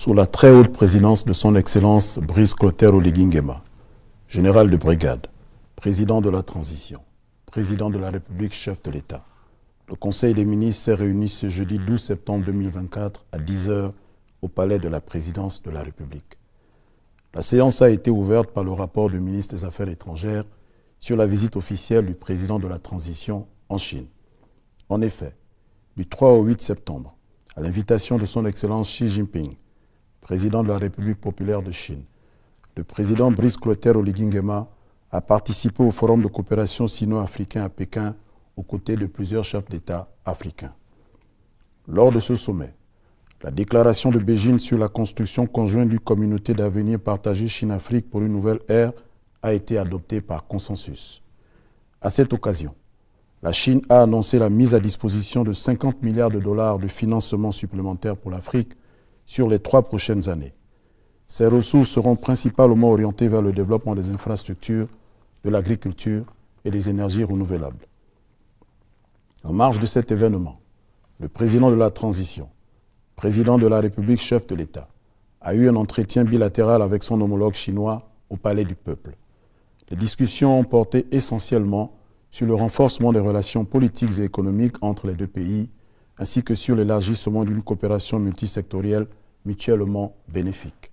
sous la très haute présidence de son Excellence Brice Clotaire Oligui Nguema, général de brigade, président de la transition, président de la République, chef de l'État. Le Conseil des ministres s'est réuni ce jeudi 12 septembre 2024 à 10 h au Palais de la Présidence de la République. La séance a été ouverte par le rapport du ministre des Affaires étrangères sur la visite officielle du président de la transition en Chine. En effet, du 3 au 8 septembre, à l'invitation de son Excellence Xi Jinping, président de la République populaire de Chine, le président Brice Clotaire Oligui Nguema a participé au Forum de coopération sino-africain à Pékin aux côtés de plusieurs chefs d'État africains. Lors de ce sommet, la déclaration de Beijing sur la construction conjointe d'une communauté d'avenir partagée Chine-Afrique pour une nouvelle ère a été adoptée par consensus. À cette occasion, la Chine a annoncé la mise à disposition de 50 milliards de dollars de financement supplémentaires pour l'Afrique sur les 3 prochaines années. Ces ressources seront principalement orientées vers le développement des infrastructures, de l'agriculture et des énergies renouvelables. En marge de cet événement, le président de la transition, président de la République, chef de l'État, a eu un entretien bilatéral avec son homologue chinois au Palais du Peuple. Les discussions ont porté essentiellement sur le renforcement des relations politiques et économiques entre les deux pays, ainsi que sur l'élargissement d'une coopération multisectorielle mutuellement bénéfique.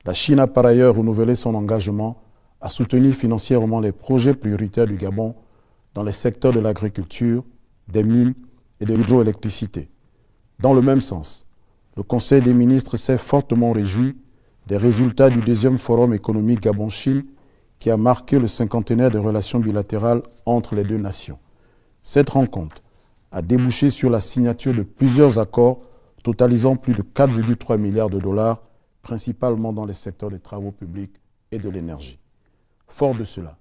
La Chine a par ailleurs renouvelé son engagement à soutenir financièrement les projets prioritaires du Gabon dans les secteurs de l'agriculture, des mines et de l'hydroélectricité. Dans le même sens, le Conseil des ministres s'est fortement réjoui des résultats du deuxième forum économique Gabon-Chine qui a marqué le cinquantenaire des relations bilatérales entre les deux nations. Cette rencontre a débouché sur la signature de plusieurs accords totalisant plus de 4,3 milliards de dollars, principalement dans les secteurs des travaux publics et de l'énergie. Fort de cela,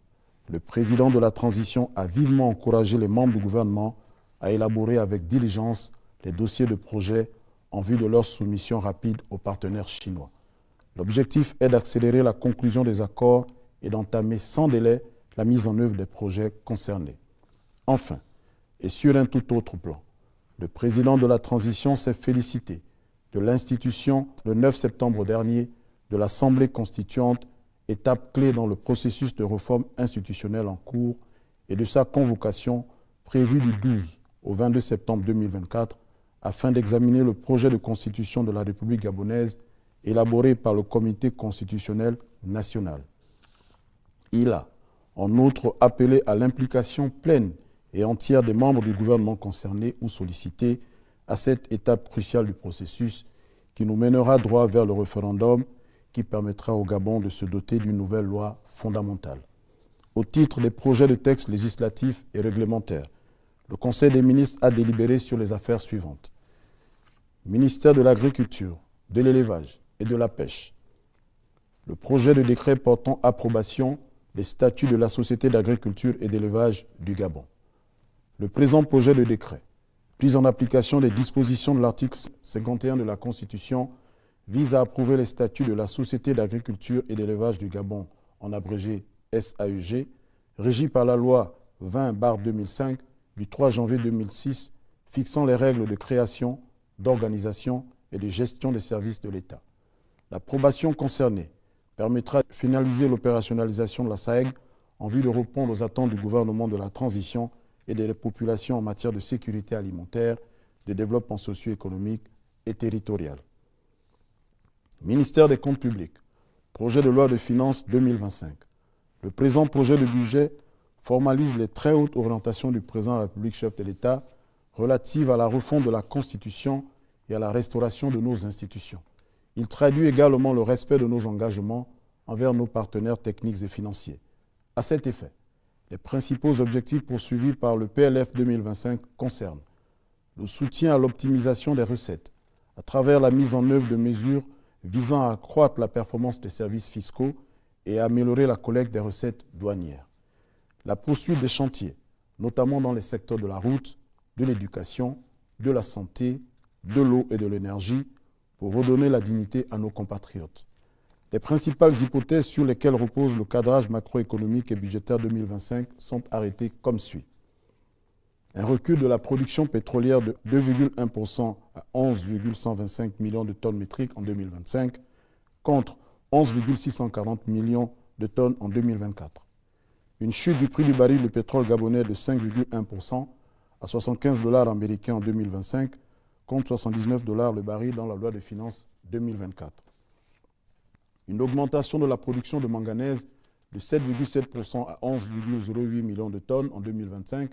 le président de la transition a vivement encouragé les membres du gouvernement à élaborer avec diligence les dossiers de projet en vue de leur soumission rapide aux partenaires chinois. L'objectif est d'accélérer la conclusion des accords et d'entamer sans délai la mise en œuvre des projets concernés. Enfin, et sur un tout autre plan, le président de la transition s'est félicité de l'institution, le 9 septembre dernier, de l'Assemblée constituante, étape clé dans le processus de réforme institutionnelle en cours, et de sa convocation prévue du 12 au 22 septembre 2024, afin d'examiner le projet de constitution de la République gabonaise élaboré par le Comité constitutionnel national. Il a, en outre, appelé à l'implication pleine et entière des membres du gouvernement concernés ou sollicités à cette étape cruciale du processus qui nous mènera droit vers le référendum qui permettra au Gabon de se doter d'une nouvelle loi fondamentale. Au titre des projets de textes législatifs et réglementaires, le Conseil des ministres a délibéré sur les affaires suivantes. Ministère de l'Agriculture, de l'Élevage et de la Pêche. Le projet de décret portant approbation des statuts de la Société d'agriculture et d'élevage du Gabon. Le présent projet de décret, pris en application des dispositions de l'article 51 de la Constitution, vise à approuver les statuts de la Société d'agriculture et d'élevage du Gabon, en abrégé SAEG, régi par la loi 20/2005 du 3 janvier 2006, fixant les règles de création, d'organisation et de gestion des services de l'État. L'approbation concernée permettra de finaliser l'opérationnalisation de la SAEG en vue de répondre aux attentes du gouvernement de la transition et des populations en matière de sécurité alimentaire, de développement socio-économique et territorial. Ministère des Comptes publics, projet de loi de finances 2025. Le présent projet de budget formalise les très hautes orientations du président de la République, chef de l'État, relatives à la refonte de la Constitution et à la restauration de nos institutions. Il traduit également le respect de nos engagements envers nos partenaires techniques et financiers. À cet effet, les principaux objectifs poursuivis par le PLF 2025 concernent le soutien à l'optimisation des recettes à travers la mise en œuvre de mesures visant à accroître la performance des services fiscaux et à améliorer la collecte des recettes douanières. La poursuite des chantiers, notamment dans les secteurs de la route, de l'éducation, de la santé, de l'eau et de l'énergie, pour redonner la dignité à nos compatriotes. Les principales hypothèses sur lesquelles repose le cadrage macroéconomique et budgétaire 2025 sont arrêtées comme suit. Un recul de la production pétrolière de 2,1% à 11,125 millions de tonnes métriques en 2025, contre 11,640 millions de tonnes en 2024. Une chute du prix du baril de pétrole gabonais de 5,1% à 75 $ américains en 2025, contre 79 $ le baril dans la loi des finances 2024. Une augmentation de la production de manganèse de 7,7% à 11,08 millions de tonnes en 2025,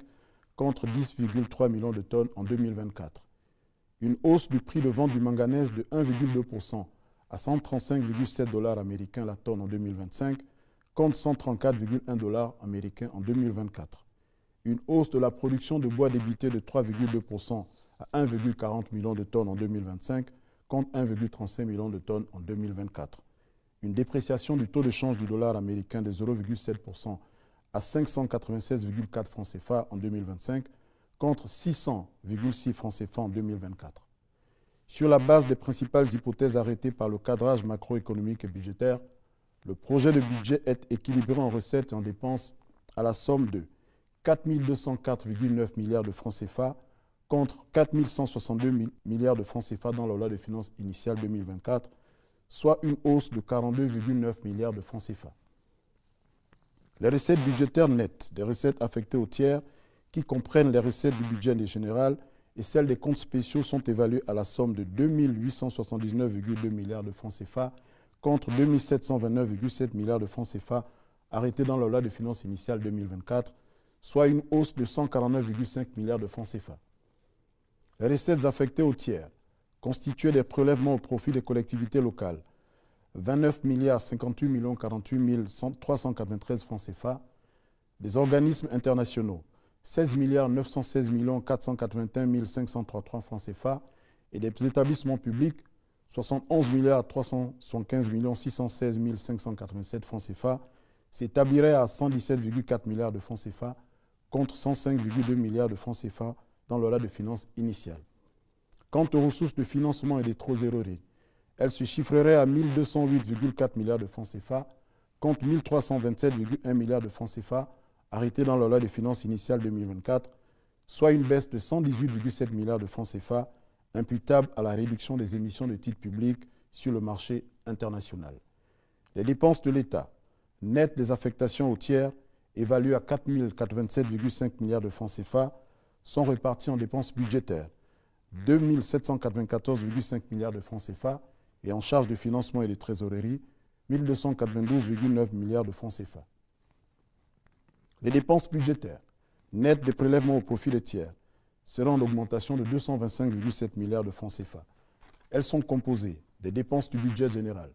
contre 10,3 millions de tonnes en 2024. Une hausse du prix de vente du manganèse de 1,2% à 135,7 $ américains la tonne en 2025, contre 134,1 $ américains en 2024. Une hausse de la production de bois débité de 3,2% à 1,40 millions de tonnes en 2025, contre 1,35 millions de tonnes en 2024. Une dépréciation du taux de change du dollar américain de 0,7% à 596,4 francs CFA en 2025, contre 600,6 francs CFA en 2024. Sur la base des principales hypothèses arrêtées par le cadrage macroéconomique et budgétaire, le projet de budget est équilibré en recettes et en dépenses à la somme de 4 204,9 milliards de francs CFA contre 4 162 milliards de francs CFA dans la loi de finances initiale 2024, soit une hausse de 42,9 milliards de francs CFA. Les recettes budgétaires nettes des recettes affectées aux tiers, qui comprennent les recettes du budget général et celles des comptes spéciaux, sont évaluées à la somme de 2 879,2 milliards de francs CFA contre 2 729,7 milliards de francs CFA arrêtés dans la loi de finances initiale 2024, soit une hausse de 149,5 milliards de francs CFA. Les recettes affectées aux tiers, constituées des prélèvements au profit des collectivités locales, 29 58 48 393 francs CFA, des organismes internationaux, 16 916 481 533 francs CFA, et des établissements publics, 71 375 616 587 francs CFA, s'établirait à 117,4 milliards de francs CFA contre 105,2 milliards de francs CFA dans la loi de finances initiale. Quant aux ressources de financement et des trésoreries, elles se chiffreraient à 1 208,4 milliards de francs CFA contre 1 327,1 milliards de francs CFA arrêtés dans la loi de finances initiale 2024, soit une baisse de 118,7 milliards de francs CFA imputable à la réduction des émissions de titres publics sur le marché international. Les dépenses de l'État, nettes des affectations aux tiers, évaluées à 4 027,5 milliards de francs CFA, sont réparties en dépenses budgétaires, 2 794,5 milliards de francs CFA, et en charge de financement et de trésorerie, 1 292,9 milliards de francs CFA. Les dépenses budgétaires, nettes des prélèvements au profit des tiers, seront en augmentation de 225,7 milliards de francs CFA. Elles sont composées des dépenses du budget général,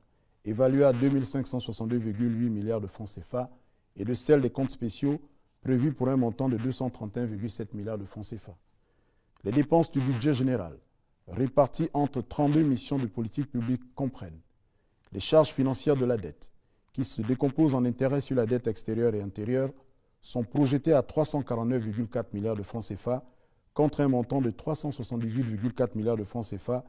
évaluées à 2 562,8 milliards de francs CFA, et de celles des comptes spéciaux, prévues pour un montant de 231,7 milliards de francs CFA. Les dépenses du budget général, réparties entre 32 missions de politique publique, comprennent les charges financières de la dette, qui se décomposent en intérêts sur la dette extérieure et intérieure, sont projetées à 349,4 milliards de francs CFA, contre un montant de 378,4 milliards de francs CFA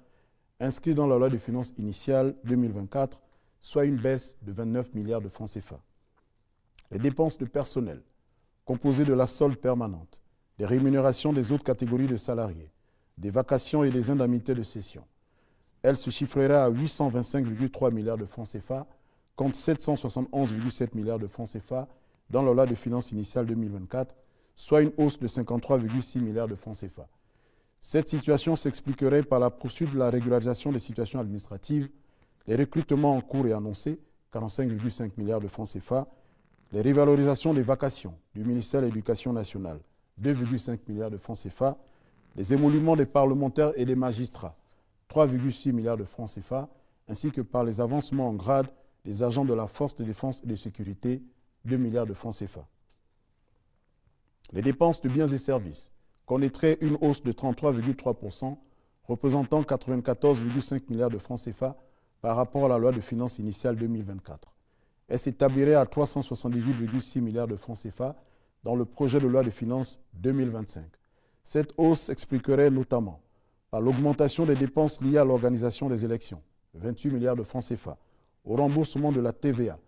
inscrit dans la loi de finances initiale 2024, soit une baisse de 29 milliards de francs CFA. Les dépenses de personnel, composées de la solde permanente, des rémunérations des autres catégories de salariés, des vacations et des indemnités de cession, elles se chiffreraient à 825,3 milliards de francs CFA, contre 771,7 milliards de francs CFA dans la loi de finances initiale 2024, soit une hausse de 53,6 milliards de francs CFA. Cette situation s'expliquerait par la poursuite de la régularisation des situations administratives, les recrutements en cours et annoncés, 45,5 milliards de francs CFA, les revalorisations des vacations du ministère de l'Éducation nationale, 2,5 milliards de francs CFA, les émoluments des parlementaires et des magistrats, 3,6 milliards de francs CFA, ainsi que par les avancements en grade des agents de la force de défense et de sécurité, 2 milliards de francs CFA. Les dépenses de biens et services connaîtraient une hausse de 33,3%, représentant 94,5 milliards de francs CFA par rapport à la loi de finances initiale 2024. Elle s'établirait à 378,6 milliards de francs CFA dans le projet de loi de finances 2025. Cette hausse s'expliquerait notamment par l'augmentation des dépenses liées à l'organisation des élections, 28 milliards de francs CFA, au remboursement de la TVA,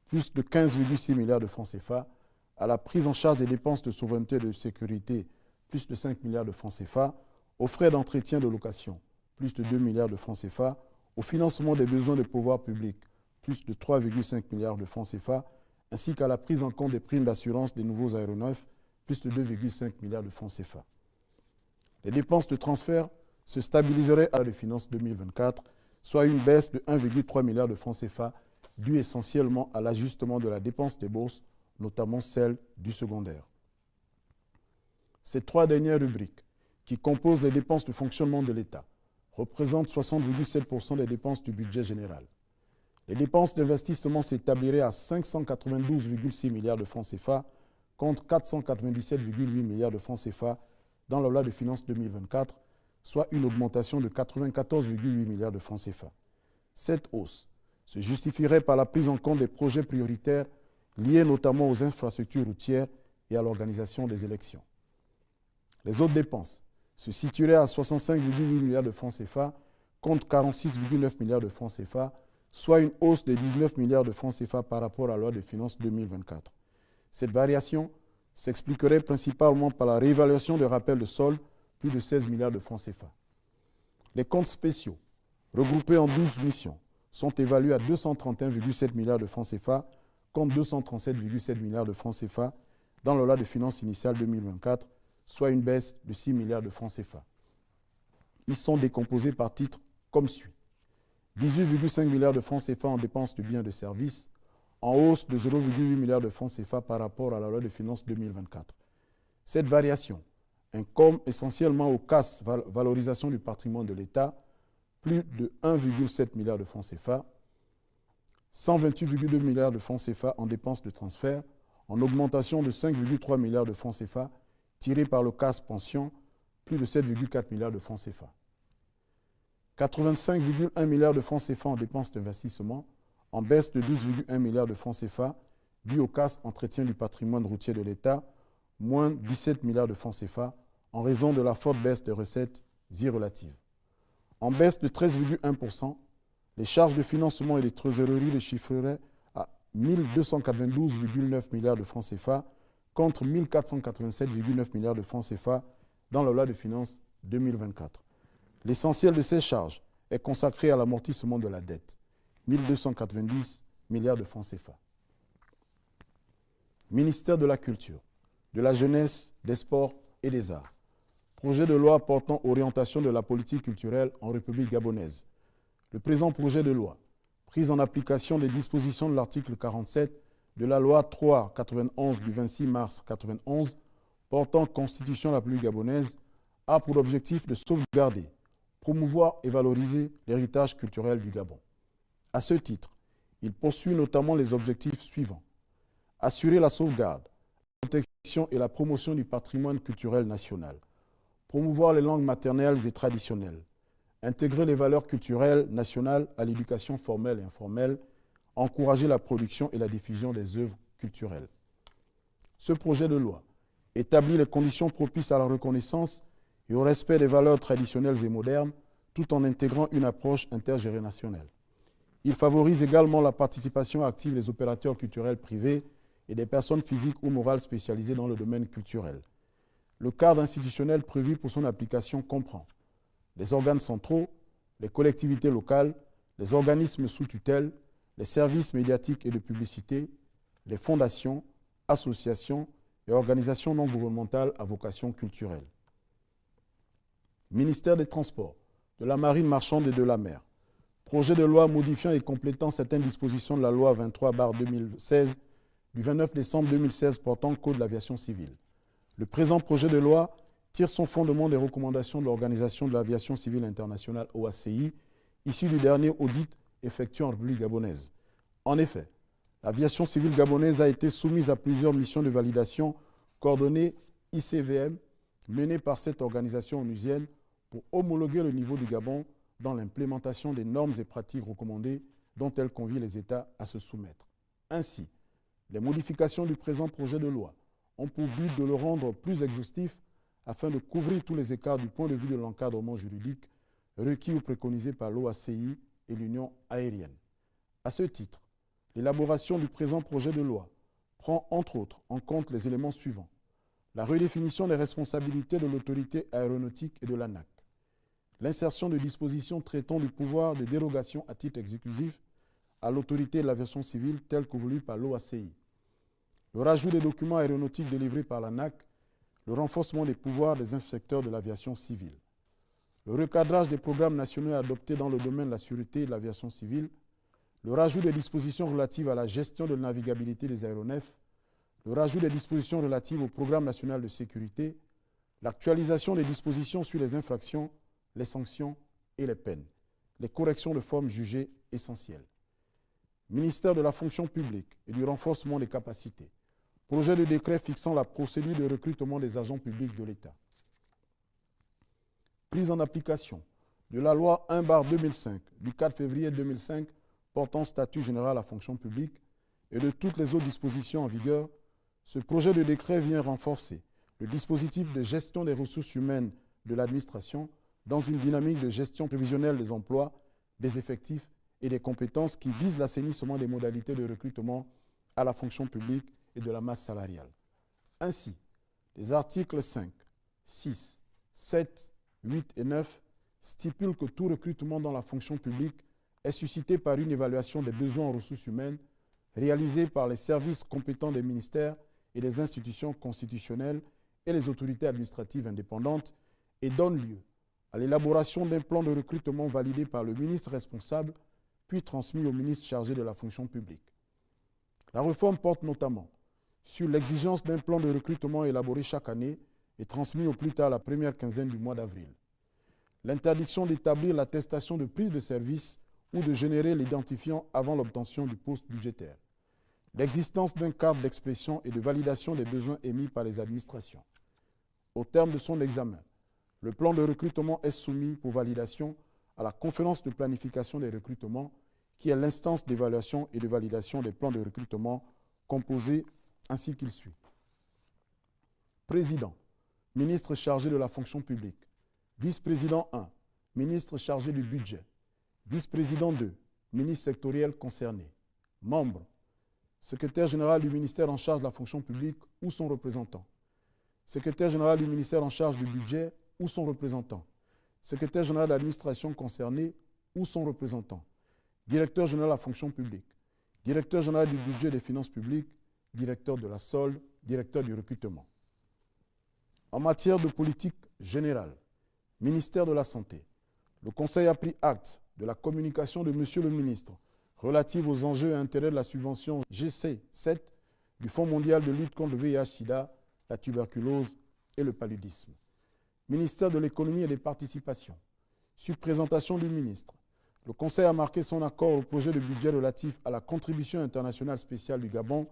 plus de 15,6 milliards de francs CFA, à la prise en charge des dépenses de souveraineté et de sécurité, plus de 5 milliards de francs CFA, aux frais d'entretien de location, plus de 2 milliards de francs CFA, au financement des besoins des pouvoirs publics, plus de 3,5 milliards de francs CFA, ainsi qu'à la prise en compte des primes d'assurance des nouveaux aéronefs, plus de 2,5 milliards de francs CFA. Les dépenses de transfert se stabiliseraient à la finance 2024, soit une baisse de 1,3 milliard de francs CFA, due essentiellement à l'ajustement de la dépense des bourses, notamment celle du secondaire. Ces trois dernières rubriques, qui composent les dépenses de fonctionnement de l'État, représentent 60,7% des dépenses du budget général. Les dépenses d'investissement s'établiraient à 592,6 milliards de francs CFA contre 497,8 milliards de francs CFA dans la loi de finances 2024, soit une augmentation de 94,8 milliards de francs CFA. Cette hausse se justifierait par la prise en compte des projets prioritaires liés notamment aux infrastructures routières et à l'organisation des élections. Les autres dépenses se situeraient à 65,8 milliards de francs CFA contre 46,9 milliards de francs CFA, soit une hausse de 19 milliards de francs CFA par rapport à la loi de finances 2024. Cette variation s'expliquerait principalement par la réévaluation des rappels de solde, plus de 16 milliards de francs CFA. Les comptes spéciaux, regroupés en 12 missions, sont évalués à 231,7 milliards de francs CFA contre 237,7 milliards de francs CFA dans la loi de finances initiale 2024, soit une baisse de 6 milliards de francs CFA. Ils sont décomposés par titre comme suit. 18,5 milliards de francs CFA en dépenses de biens et de services, en hausse de 0,8 milliards de francs CFA par rapport à la loi de finances 2024. Cette variation incombe essentiellement aux CAS, valorisation du patrimoine de l'État, plus de 1,7 milliard de francs CFA, 128,2 milliards de francs CFA en dépenses de transfert, en augmentation de 5,3 milliards de francs CFA, tirés par le CAS pension, plus de 7,4 milliards de francs CFA. 85,1 milliards de francs CFA en dépenses d'investissement, en baisse de 12,1 milliards de francs CFA, dû au CAS entretien du patrimoine routier de l'État, moins 17 milliards de francs CFA, en raison de la forte baisse des recettes y relatives. En baisse de 13,1%, les charges de financement et de trésorerie les chiffreraient à 1 292,9 milliards de francs CFA contre 1 487,9 milliards de francs CFA dans la loi de finances 2024. L'essentiel de ces charges est consacré à l'amortissement de la dette, 1 290 milliards de francs CFA. Ministère de la Culture, de la Jeunesse, des Sports et des Arts. Projet de loi portant orientation de la politique culturelle en République gabonaise. Le présent projet de loi, pris en application des dispositions de l'article 47 de la loi 3-91 du 26 mars 91 portant Constitution de la République gabonaise, a pour objectif de sauvegarder, promouvoir et valoriser l'héritage culturel du Gabon. À ce titre, il poursuit notamment les objectifs suivants. Assurer la sauvegarde, la protection et la promotion du patrimoine culturel national. Promouvoir les langues maternelles et traditionnelles. Intégrer les valeurs culturelles nationales à l'éducation formelle et informelle. Encourager la production et la diffusion des œuvres culturelles. Ce projet de loi établit les conditions propices à la reconnaissance et au respect des valeurs traditionnelles et modernes, tout en intégrant une approche intergénérationnelle. Il favorise également la participation active des opérateurs culturels privés et des personnes physiques ou morales spécialisées dans le domaine culturel. Le cadre institutionnel prévu pour son application comprend les organes centraux, les collectivités locales, les organismes sous tutelle, les services médiatiques et de publicité, les fondations, associations et organisations non gouvernementales à vocation culturelle. Ministère des Transports, de la Marine marchande et de la mer. Projet de loi modifiant et complétant certaines dispositions de la loi 23/2016 du 29 décembre 2016 portant Code de l'aviation civile. Le présent projet de loi tire son fondement des recommandations de l'Organisation de l'aviation civile internationale OACI, issues du dernier audit effectué en République gabonaise. En effet, l'aviation civile gabonaise a été soumise à plusieurs missions de validation coordonnées ICVM menées par cette organisation onusienne pour homologuer le niveau du Gabon dans l'implémentation des normes et pratiques recommandées dont elle convie les États à se soumettre. Ainsi, les modifications du présent projet de loi ont pour but de le rendre plus exhaustif afin de couvrir tous les écarts du point de vue de l'encadrement juridique requis ou préconisé par l'OACI et l'Union aérienne. À ce titre, l'élaboration du présent projet de loi prend entre autres en compte les éléments suivants. la redéfinition des responsabilités de l'autorité aéronautique et de l'ANAC, l'insertion de dispositions traitant du pouvoir de dérogation à titre exclusif à l'autorité de l'aviation civile telle que voulue par l'OACI, le rajout des documents aéronautiques délivrés par l'ANAC, le renforcement des pouvoirs des inspecteurs de l'aviation civile, le recadrage des programmes nationaux adoptés dans le domaine de la sûreté et de l'aviation civile, le rajout des dispositions relatives à la gestion de la navigabilité des aéronefs, le rajout des dispositions relatives au programme national de sécurité, l'actualisation des dispositions sur les infractions, les sanctions et les peines, les corrections de forme jugées essentielles. Ministère de la fonction publique et du renforcement des capacités. Projet de décret fixant la procédure de recrutement des agents publics de l'État. Prise en application de la loi 1/2005 du 4 février 2005 portant statut général à la fonction publique et de toutes les autres dispositions en vigueur, ce projet de décret vient renforcer le dispositif de gestion des ressources humaines de l'administration dans une dynamique de gestion prévisionnelle des emplois, des effectifs et des compétences qui vise l'assainissement des modalités de recrutement à la fonction publique et de la masse salariale. Ainsi, les articles 5, 6, 7, 8 et 9 stipulent que tout recrutement dans la fonction publique est suscité par une évaluation des besoins en ressources humaines réalisée par les services compétents des ministères et des institutions constitutionnelles et les autorités administratives indépendantes et donne lieu à l'élaboration d'un plan de recrutement validé par le ministre responsable puis transmis au ministre chargé de la fonction publique. La réforme porte notamment sur l'exigence d'un plan de recrutement élaboré chaque année et transmis au plus tard la première quinzaine du mois d'avril. L'interdiction d'établir l'attestation de prise de service ou de générer l'identifiant avant l'obtention du poste budgétaire. L'existence d'un cadre d'expression et de validation des besoins émis par les administrations. Au terme de son examen, le plan de recrutement est soumis pour validation à la conférence de planification des recrutements, qui est l'instance d'évaluation et de validation des plans de recrutement composés ainsi qu'il suit. Président, ministre chargé de la fonction publique. Vice-président 1, ministre chargé du budget. Vice-président 2, ministre sectoriel concerné. Membres, secrétaire général du ministère en charge de la fonction publique ou son représentant. Secrétaire général du ministère en charge du budget ou son représentant. Secrétaire général de l'administration concernée ou son représentant. Directeur général de la fonction publique. Directeur général du budget et des finances publiques. Directeur de la solde. Directeur du recrutement. En matière de politique générale, ministère de la Santé, le Conseil a pris acte de la communication de Monsieur le ministre relative aux enjeux et intérêts de la subvention GC7 du Fonds mondial de lutte contre le VIH-Sida, la tuberculose et le paludisme. Ministère de l'économie et des participations. Sur présentation du ministre, le Conseil a marqué son accord au projet de budget relatif à la contribution internationale spéciale du Gabon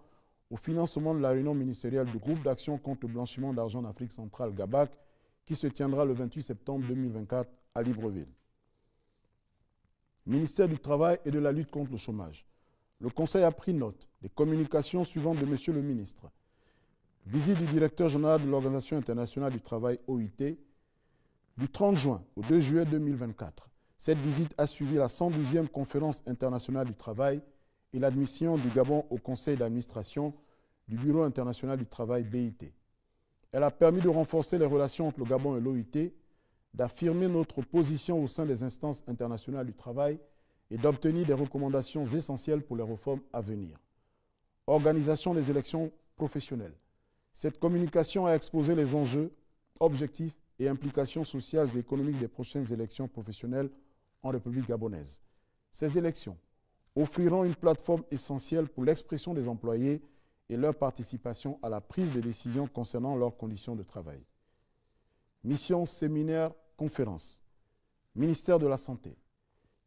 au financement de la réunion ministérielle du groupe d'action contre le blanchiment d'argent en Afrique centrale, GABAC, qui se tiendra le 28 septembre 2024 à Libreville. Ministère du Travail et de la lutte contre le chômage. Le Conseil a pris note des communications suivantes de Monsieur le ministre. Visite du directeur général de l'Organisation internationale du travail, OIT, du 30 juin au 2 juillet 2024. Cette visite a suivi la 112e conférence internationale du travail et l'admission du Gabon au conseil d'administration du Bureau international du travail, BIT. Elle a permis de renforcer les relations entre le Gabon et l'OIT, d'affirmer notre position au sein des instances internationales du travail et d'obtenir des recommandations essentielles pour les réformes à venir. Organisation des élections professionnelles. Cette communication a exposé les enjeux, objectifs et implications sociales et économiques des prochaines élections professionnelles en République gabonaise. Ces élections offriront une plateforme essentielle pour l'expression des employés et leur participation à la prise de décisions concernant leurs conditions de travail. Mission, séminaire, conférence. Ministère de la Santé.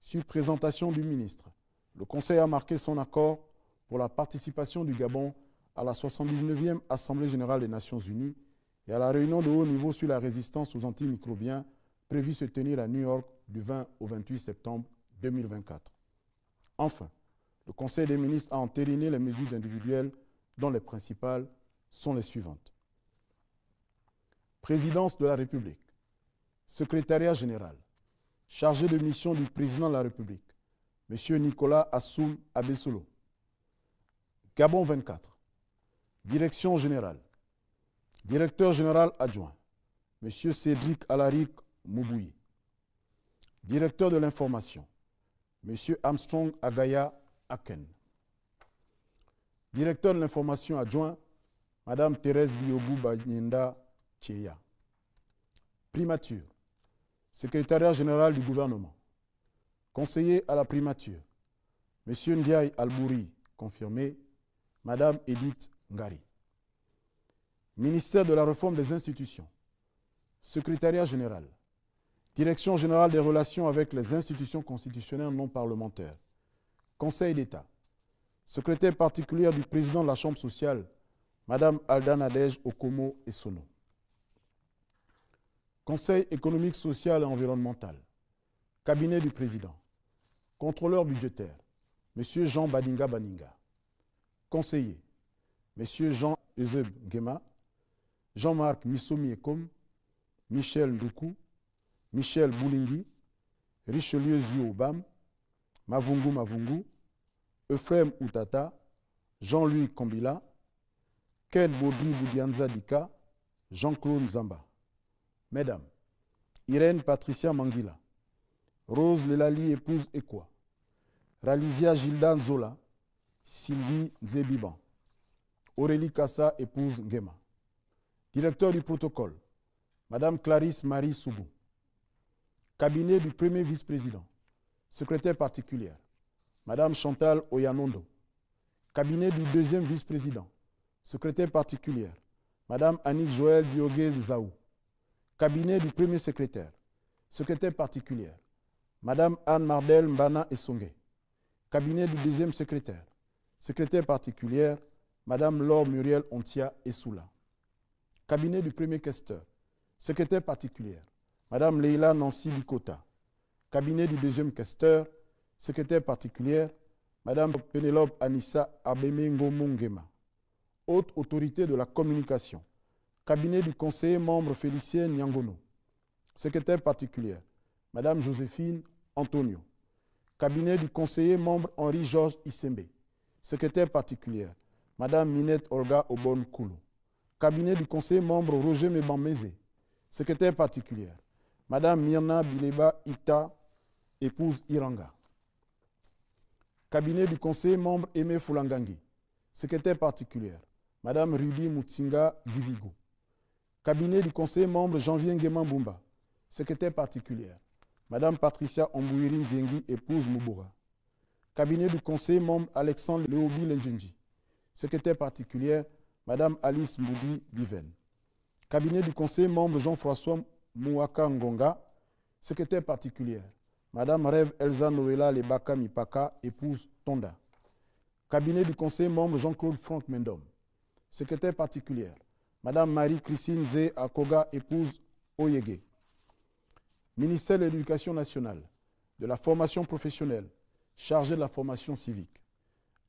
Sur présentation du ministre, le Conseil a marqué son accord pour la participation du Gabon à la 79e Assemblée générale des Nations unies et à la réunion de haut niveau sur la résistance aux antimicrobiens prévue se tenir à New York du 20 au 28 septembre 2024. Enfin, le Conseil des ministres a entériné les mesures individuelles dont les principales sont les suivantes. Présidence de la République, Secrétariat général, chargé de mission du Président de la République, M. Nicolas Assoum Abessolo. Gabon 24, Direction générale, Directeur général adjoint, M. Cédric Alarik Moubouyi. Directeur de l'information, M. Armstrong Agaya Aken. Directeur de l'information adjoint, Mme Thérèse Biogou Banyenda Tcheya. Primature, secrétariat général du gouvernement. Conseiller à la primature, M. Ndiaye Albouri, confirmé, Mme Edith Ngari. Ministère de la réforme des institutions. Secrétariat général. Direction générale des relations avec les institutions constitutionnelles non parlementaires. Conseil d'État. Secrétaire particulière du président de la Chambre sociale, Mme Alda Nadège Okomo Essono. Conseil économique, social et environnemental. Cabinet du président. Contrôleur budgétaire, M. Jean Badinga Baninga. Conseiller, M. Jean Euseb Ngema, Jean-Marc Missomi Ekom, Michel Ndoukou, Michel Boulingui, Richelieu Zuobam, Mavungu Mavungu, Euphrem Outata, Jean-Louis Kombila, Kel Bodi Boudianza Dika, Jean-Claude Zamba. Mesdames, Irène Patricia Manguila, Rose Lelali épouse Ekwa, Ralizia Gilda Nzola, Sylvie Nzebiban, Aurélie Kassa épouse Ngema. Directeur du protocole, Madame Clarisse Marie Soubou. Cabinet du premier vice-président, secrétaire particulière, Madame Chantal Oyanondo. Cabinet du deuxième vice-président, secrétaire particulière, Madame Annick Joël Biogué Zaou. Cabinet du premier secrétaire, secrétaire particulière, Madame Anne Mardel Mbana Essongue. Cabinet du deuxième secrétaire, secrétaire particulière, Madame Laure Muriel Ontia Essoula. Cabinet du premier questeur, secrétaire particulière, Madame Leila Nancy Bikota. Cabinet du deuxième questeur, secrétaire particulière, Madame Pénélope Anissa Abemengo Mongema. Haute autorité de la communication, cabinet du conseiller membre Félicien Nyangono. Secrétaire particulière, Madame Joséphine Antonio. Cabinet du conseiller membre Henri-Georges Issembe. Secrétaire particulière, Madame Minette Olga Obon Koulou. Cabinet du conseiller membre Roger Mebameze. Secrétaire particulière, Madame Myrna Bileba Ita, épouse Iranga. Cabinet du conseiller membre Aimé Foulangangi. Secrétaire particulière, Madame Rudy Mutsinga Givigo. Cabinet du conseiller membre Janvier Nguema Bumba. Secrétaire particulière, Madame Patricia Ombouiri Zengi, épouse Mouboura. Cabinet du conseiller membre Alexandre Léobi Lenjenji. Secrétaire particulière, Madame Alice Moudi Biven. Cabinet du conseiller membre Jean-François Mouaka Ngonga. Secrétaire particulière, Madame Rêve Elsa Noëlla Lebaka Mipaka, épouse Tonda. Cabinet du conseiller membre Jean-Claude Franck Mendom. Secrétaire particulière, Madame Marie-Christine Zé Akoga, épouse Oyege. Ministère de l'Éducation nationale, de la formation professionnelle, chargé de la formation civique.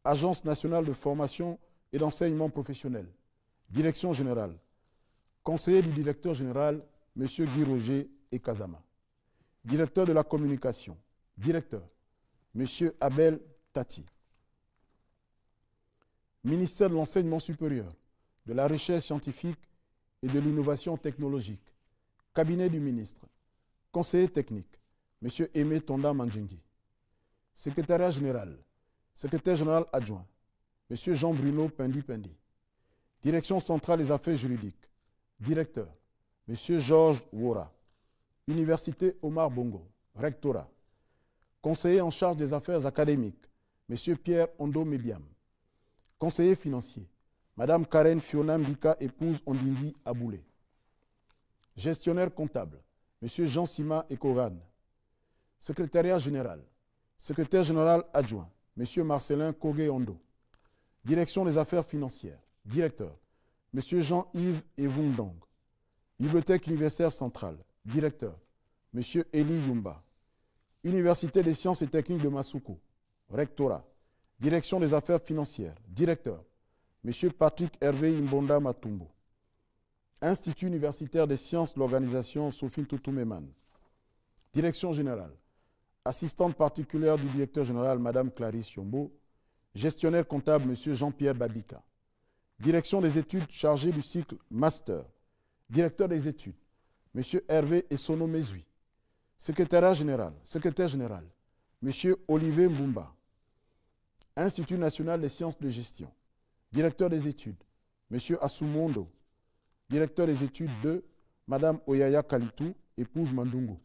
Agence nationale de formation et d'enseignement professionnel. Direction générale. Conseiller du directeur général, M. Guy Roger Ekazama. Directeur de la communication. Directeur, M. Abel Tati. Ministère de l'enseignement supérieur, de la recherche scientifique et de l'innovation technologique. Cabinet du ministre. Conseiller technique, M. Aimé Tonda Mandjingi. Secrétariat général, secrétaire général adjoint, M. Jean-Bruno Pendi. Direction centrale des affaires juridiques. Directeur, M. Georges Wora. Université Omar Bongo. Rectorat. Conseiller en charge des affaires académiques, M. Pierre Ondo Mébiam. Conseiller financier, Mme Karen Fiona Mbika, épouse Ondindi Aboulé. Gestionnaire comptable, M. Jean-Sima Ekoran. Secrétariat général, secrétaire général adjoint, M. Marcelin Kogé Ondo. Direction des affaires financières, directeur, M. Jean-Yves Evundong. Bibliothèque universitaire centrale, directeur, M. Eli Yumba. Université des sciences et techniques de Masuku, rectorat. Direction des affaires financières, directeur, M. Patrick Hervé Imbonda Matumbo. Institut universitaire des sciences de l'organisation Sophie Toutoumeman. Direction générale, assistante particulière du directeur général Mme Clarisse Yombo. Gestionnaire comptable M. Jean-Pierre Babika. Direction des études chargé du cycle Master. Directeur des études, M. Hervé Essono Mezui. Secrétaire général, M. Olivier Mbumba. Institut national des sciences de gestion. Directeur des études, M. Asumondo. Directeur des études de Mme Oyaya Kalitou, épouse Mandungu.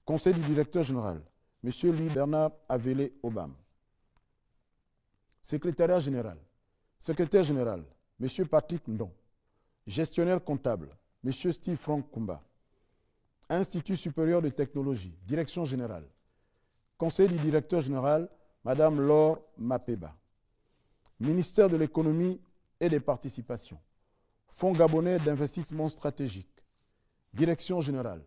Conseil du directeur général, M. Louis-Bernard Avélé Obam. Secrétaire général, M. Patrick Ndon. Gestionnaire comptable, M. Steve Franck Kumba. Institut supérieur de technologie, direction générale. Conseil du directeur général, Mme Laure Mapeba. Ministère de l'économie et des participations. Fonds gabonais d'investissement stratégique. Direction générale.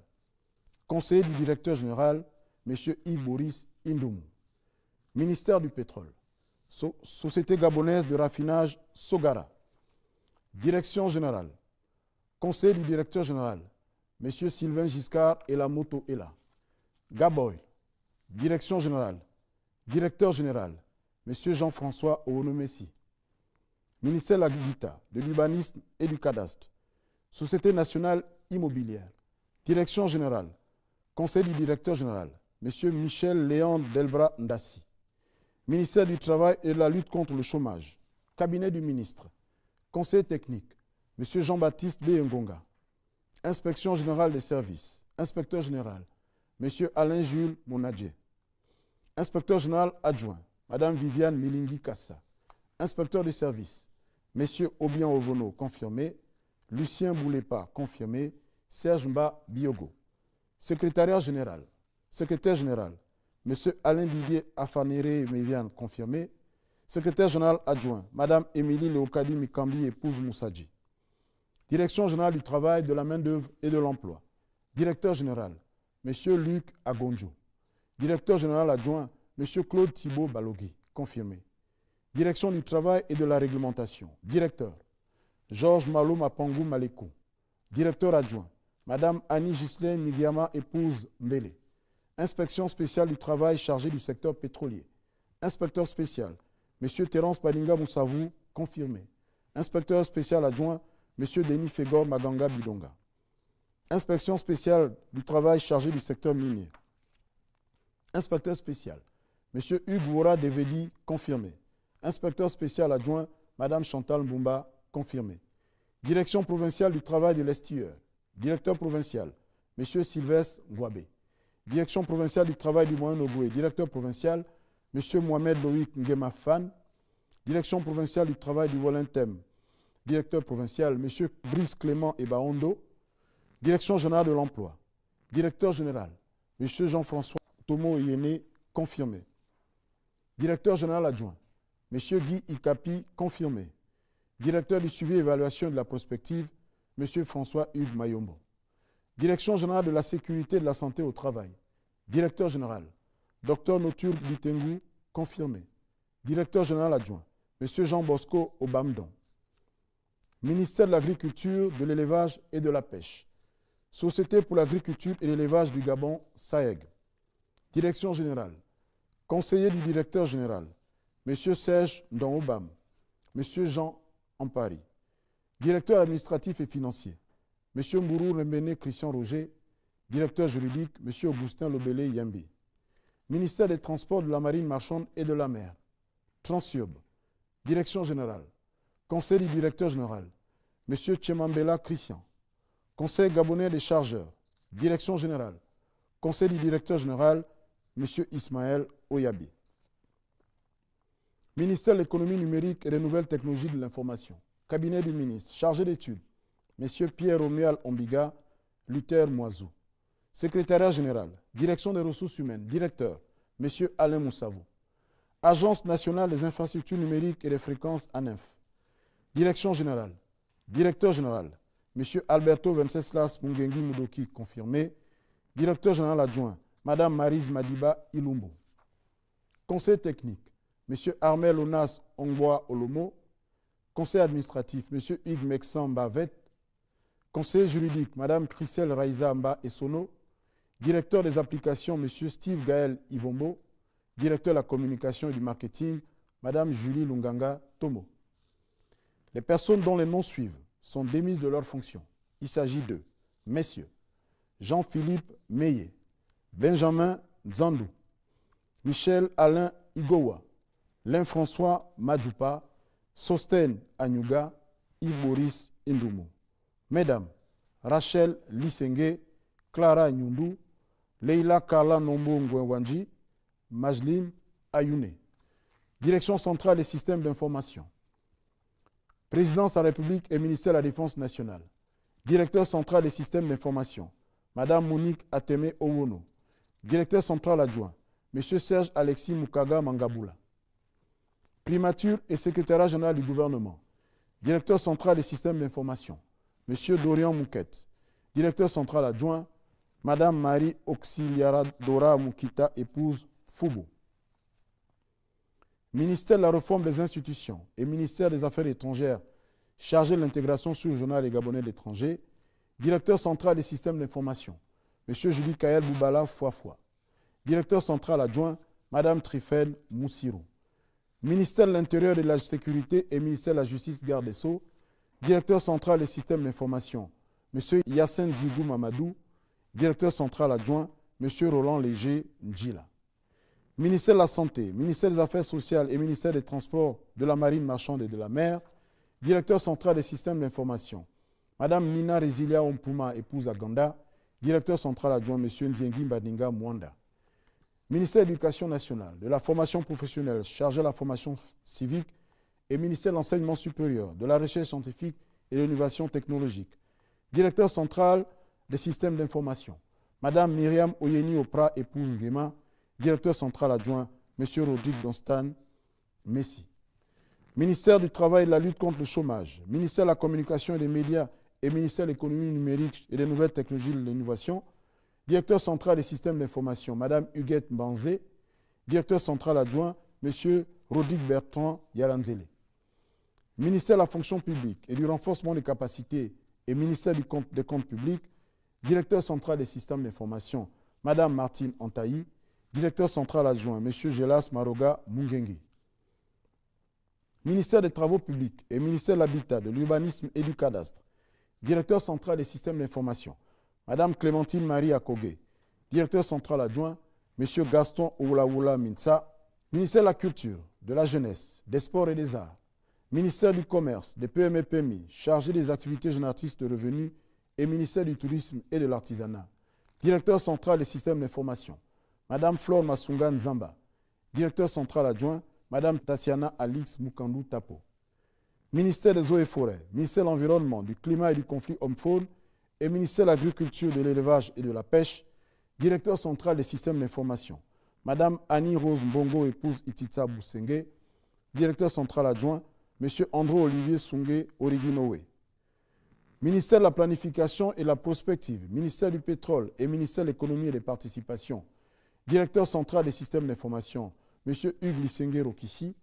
Conseiller du directeur général, M. Yves Boris Indoumou. Ministère du pétrole. Société gabonaise de raffinage Sogara. Direction générale. Conseiller du directeur général, M. Sylvain Giscard Elamoto Ela. Gaboil. Direction générale. Directeur général, M. Jean-François Oonomessi. Ministère de l'Habitat, de l'Urbanisme et du Cadastre. Société nationale immobilière. Direction générale. Conseil du directeur général, M. Michel Léon Delbra Ndassi. Ministère du Travail et de la lutte contre le chômage. Cabinet du ministre. Conseil technique, M. Jean-Baptiste Ngonga. Inspection générale des services. Inspecteur général, M. Alain-Jules Monadje. Inspecteur général adjoint, Mme Viviane Milingi Kassa. Inspecteur des services, M. Obian Ovono, confirmé. Lucien Boulepa, confirmé. Serge Mba Biogo. Secrétaire général, M. Alain Didier Afanere Méviane, confirmé. Secrétaire général adjoint, Mme Émilie Leokadi Mikambi, épouse Moussadji. Direction générale du travail, de la main-d'œuvre et de l'emploi. Directeur général, M. Luc Agonjo. Directeur général adjoint, M. Claude Thibault Balogui, confirmé. Direction du travail et de la réglementation. Directeur, Georges Malo Mapangou Malekou. Directeur adjoint, Mme Annie Ghislaine Migiama, épouse Mbele. Inspection spéciale du travail chargé du secteur pétrolier. Inspecteur spécial, M. Terence Palinga Moussavou, confirmé. Inspecteur spécial adjoint, M. Denis Fegor Maganga Bidonga. Inspection spéciale du travail chargé du secteur minier. Inspecteur spécial, M. Hugues Wora Devedi, confirmé. Inspecteur spécial adjoint, Mme Chantal Mbumba, confirmé. Direction provinciale du travail de l'Estuaire. Directeur provincial, M. Sylvestre Ngouabé. Direction provinciale du travail du Moyen-Nogoué. Directeur provincial, M. Mohamed Loïc Ngema Fan. Direction provinciale du travail du Walentem. Directeur provincial, M. Brice Clément Ebaondo. Direction générale de l'emploi. Directeur général, M. Jean-François Tomo Yéné, confirmé. Directeur général adjoint, M. Guy Ikapi, confirmé. Directeur du suivi et évaluation de la prospective, M. François Hugues Mayombo. Direction générale de la sécurité et de la santé au travail. Directeur général, Dr Notur Bitengu, confirmé. Directeur général adjoint, M. Jean Bosco Obamdon. Ministère de l'Agriculture, de l'Élevage et de la Pêche. Société pour l'agriculture et l'élevage du Gabon, SAEG. Direction générale. Conseiller du directeur général, M. Serge Ndon-Obam, M. Jean Ampari. Directeur administratif et financier, M. Mbourou Rembene Christian Roger. Directeur juridique, M. Augustin Lobele Yambi. Ministère des Transports, de la Marine marchande et de la mer. Transurb. Direction générale. Conseil du directeur général, M. Tchemambela Christian. Conseil gabonais des chargeurs. Direction générale. Conseil du directeur général, M. Ismaël Oyabi. Ministère de l'économie numérique et des nouvelles technologies de l'information. Cabinet du ministre, chargé d'études, M. Pierre Romuald Ombiga, Luther Moizou. Secrétariat général, direction des ressources humaines, directeur, M. Alain Moussavou. Agence nationale des infrastructures numériques et des fréquences ANINF. Direction générale, directeur général, M. Alberto Venceslas Mungengi Mudoki, confirmé. Directeur général adjoint, Mme Marise Madiba Ilumbo. Conseil technique, M. Armel Onas Ongboa Olomo. Conseil administratif, M. Hugues Mexan Bavet. Conseiller juridique, Mme Chriselle Raïza Mba Essono. Directeur des applications, M. Steve Gaël Ivombo. Directeur de la communication et du marketing, Mme Julie Lunganga Tomo. Les personnes dont les noms suivent sont démises de leurs fonctions. Il s'agit de messieurs Jean-Philippe Meillet, Benjamin Nzandou, Michel Alain Igowa, Lin-François Madjoupa, Sosten Anyuga, Yves-Boris Indoumou. Mesdames, Rachel Lisenge, Clara Nyundu, Leila Karla Nombo Ngwenwanji, Majline Ayoune. Direction centrale des systèmes d'information. Présidence de la République et ministère de la Défense nationale. Directeur central des systèmes d'information. Madame Monique Ateme Owono. Directeur central adjoint. Monsieur Serge Alexis Mukaga Mangaboula. Primature et secrétariat général du gouvernement. Directeur central des systèmes d'information. Monsieur Dorian Mouquet. Directeur central adjoint. Madame Marie Auxiliara Dora Moukita, épouse Foubou. Ministère de la réforme des institutions et ministère des Affaires étrangères, chargé de l'intégration sur-régionale et gabonais d'étrangers, directeur central des systèmes d'information, M. Julie Kael Boubala Fouafoua. Directeur central adjoint, Mme Trifel Moussirou. Ministère de l'Intérieur et de la Sécurité et ministère de la Justice Garde des Sceaux, directeur central des systèmes d'information, M. Yassine Dzigou Mamadou. Directeur central adjoint, M. Roland Léger Ndjila. Ministère de la Santé, ministère des Affaires sociales et ministère des Transports, de la Marine marchande et de la mer, directeur central des systèmes d'information, Mme Nina Rezilia Ompuma, épouse Aganda, directeur central adjoint, M. Nziengi Mbadinga Mwanda. Ministère de l'Éducation nationale, de la formation professionnelle, chargé de la formation civique et ministère de l'Enseignement supérieur, de la recherche scientifique et de l'innovation technologique. Directeur central des systèmes d'information, Mme Myriam Oyeni Opra, épouse Nguema, directeur central adjoint, M. Rodrigue Donstan Messi. Ministère du Travail et de la lutte contre le chômage, ministère de la Communication et des médias et ministère de l'économie numérique et des nouvelles technologies de l'innovation, directeur central des systèmes d'information, Mme Huguette Mbanzé, directeur central adjoint, M. Rodrigue Bertrand Yalanzele. Ministère de la fonction publique et du renforcement des capacités et ministère des comptes publics, directeur central des systèmes d'information, Mme Martine Antaï, directeur central adjoint, M. Gelas Maroga Mungengi. Ministère des Travaux publics et ministère de l'Habitat, de l'Urbanisme et du Cadastre, directeur central des systèmes d'information, Mme Clémentine Marie Akogé, directeur central adjoint, M. Gaston Oulaoula Minsa. Ministère de la Culture, de la Jeunesse, des Sports et des Arts, ministère du Commerce, des PME PMI, chargé des activités génératrices de revenus et ministère du Tourisme et de l'Artisanat, directeur central des systèmes d'information, Mme Flore Masunga Nzamba, directeur central adjoint, Mme Tatiana Alix Mukandou Tapo. Ministère des Eaux et Forêts, ministère de l'Environnement, du Climat et du Conflit Homme-Faune et ministère de l'Agriculture, de l'Élevage et de la Pêche, directeur central des systèmes d'information, Mme Annie Rose Mbongo, épouse Itita Boussenge, directeur central adjoint, M. Andro Olivier Sungé Originowe. Ministère de la Planification et de la Prospective, ministère du Pétrole et ministère de l'Économie et des Participations, directeur central des systèmes d'information, M. Hugues Lisenge Rokissi,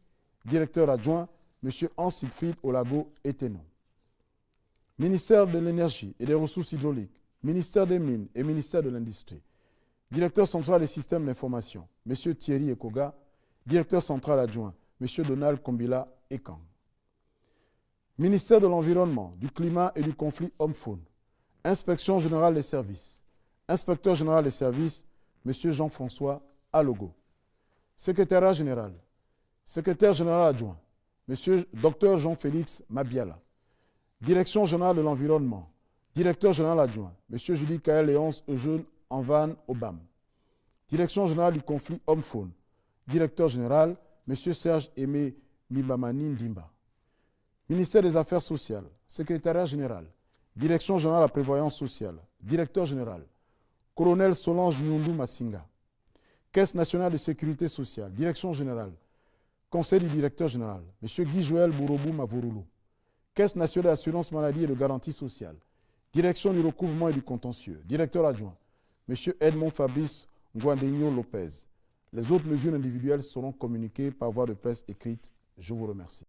directeur adjoint, M. Hans-Siegfried Olago Etenon. Ministère de l'Énergie et des Ressources hydrauliques, ministère des Mines et ministère de l'Industrie, directeur central des systèmes d'information, M. Thierry Ekoga, directeur central adjoint, M. Donald Kombila Ekang. Ministère de l'Environnement, du Climat et du Conflit Homme-Faune, Inspection générale des services, inspecteur général des services, M. Jean-François Alogo. Secrétariat général, secrétaire général adjoint, M. Dr Jean-Félix Mabiala. Direction générale de l'environnement, directeur général adjoint, M. Julie Kael Léonce Eugène Anvan Obam. Direction générale du conflit homme-faune, directeur général, M. Serge Aimé Mibamani Ndimba. Ministère des Affaires sociales, secrétariat général, direction générale de la prévoyance sociale, directeur général, colonel Solange Nyundu Massinga. Caisse nationale de sécurité sociale, direction générale, conseil du directeur général, M. Guy-Joël Bourobou Mavourulu. Caisse nationale d'assurance maladie et de garantie sociale, direction du recouvrement et du contentieux, directeur adjoint, M. Edmond Fabrice Nguandegno Lopez. Les autres mesures individuelles seront communiquées par voie de presse écrite. Je vous remercie.